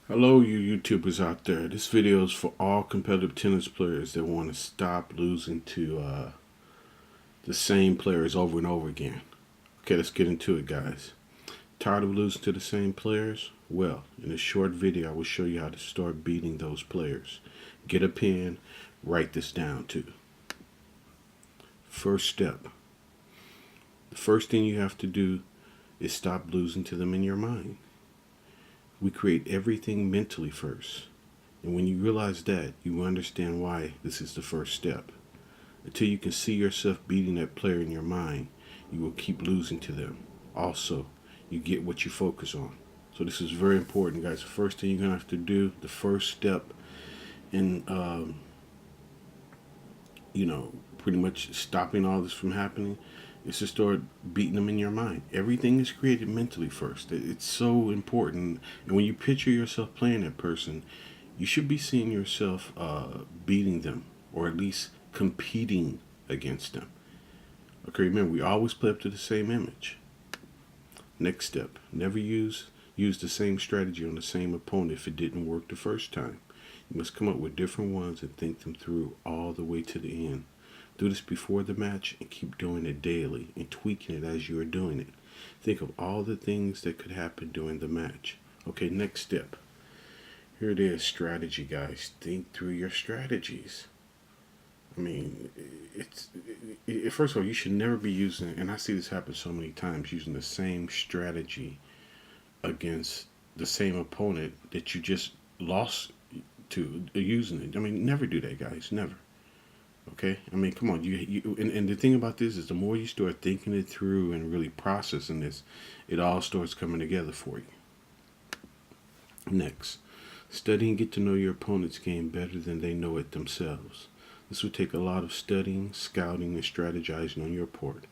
Hello, you YouTubers out there. This video is for all competitive tennis players that want to stop losing to the same players over and over again. Okay, let's get into it, guys. Tired of losing to the same players? Well, in this short video, I will show you how to start beating those players. Get a pen, write this down too. First step. The first thing you have to do is stop losing to them in your mind. We create everything mentally first. And when you realize that, you understand why this is the first step. Until you can see yourself beating that player in your mind, you will keep losing to them. Also, you get what you focus on. So this is very important, guys. The first thing you're going to have to do, the first step in, pretty much stopping all this from happening, is to start beating them in your mind. Everything is created mentally first. It's so important. And when you picture yourself playing that person, you should be seeing yourself beating them, or at least competing against them. Okay, remember, we always play up to the same image. Next step, never use the same strategy on the same opponent if it didn't work the first time. You must come up with different ones and think them through all the way to the end. Do this before the match and keep doing it daily and tweaking it as you are doing it. Think of all the things that could happen during the match. Okay, next step. Here it is, strategy, guys. Think through your strategies. I mean, first of all, you should never be using, and I see this happen so many times, using the same strategy against the same opponent that you just lost to using it. I mean, never do that, guys. Never. Okay, I mean, come on, and the thing about this is, the more you start thinking it through and really processing this, it all starts coming together for you. Next, study and get to know your opponent's game better than they know it themselves. This will take a lot of studying, scouting, and strategizing on your part.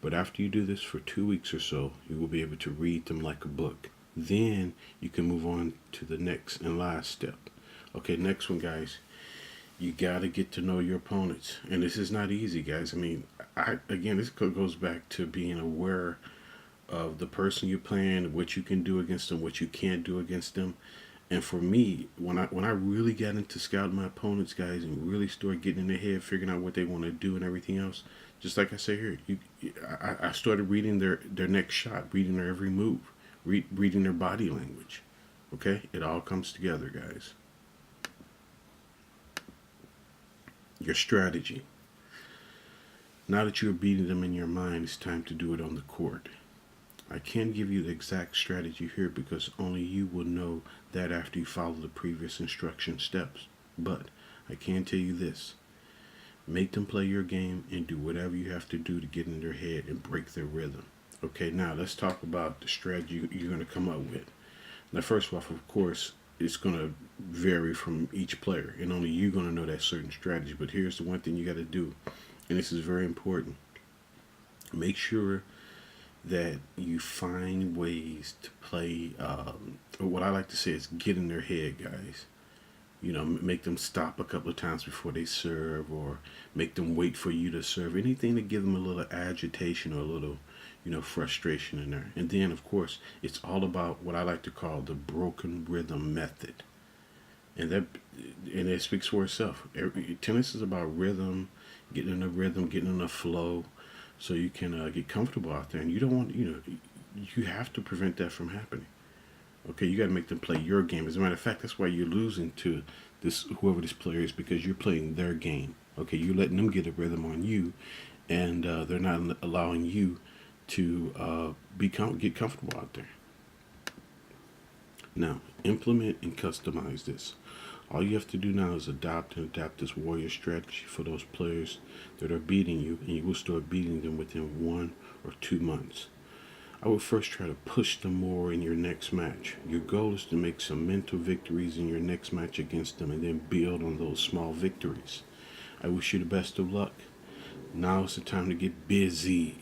But after you do this for 2 weeks or so, you will be able to read them like a book. Then you can move on to the next and last step. Okay, next one, guys. You got to get to know your opponents. And this is not easy, guys. I mean, this goes back to being aware of the person you're playing, what you can do against them, what you can't do against them. And for me, when I really got into scouting my opponents, guys, and really started getting in their head, figuring out what they want to do and everything else, just like I say here, I started reading their next shot, reading their every move, reading their body language. Okay? It all comes together, guys. Your strategy. Now that you're beating them in your mind, it's time to do it on the court. I can't give you the exact strategy here because only you will know that after you follow the previous instruction steps. But I can tell you this. Make them play your game and do whatever you have to do to get in their head and break their rhythm. Okay, now let's talk about the strategy you're going to come up with. Now, first off, of course, it's going to vary from each player, and only you're going to know that certain strategy. But here's the one thing you got to do, and this is very important. Make sure that you find ways to play, what I like to say is get in their head, guys. You know, make them stop a couple of times before they serve, or make them wait for you to serve. Anything to give them a little agitation or a little, frustration in there. And then, of course, it's all about what I like to call the broken rhythm method. And it speaks for itself. Tennis is about rhythm, getting in a rhythm, getting in a flow, so you can get comfortable out there. And you don't want, you have to prevent that from happening. Okay, you got to make them play your game. As a matter of fact, that's why you're losing to whoever this player is, because you're playing their game. Okay, you're letting them get a rhythm on you, and they're not allowing you to get comfortable out there. Now, implement and customize this. All you have to do now is adopt and adapt this warrior strategy for those players that are beating you, and you will start beating them within 1 or 2 months. I would first try to push them more in your next match. Your goal is to make some mental victories in your next match against them and then build on those small victories. I wish you the best of luck. Now is the time to get busy.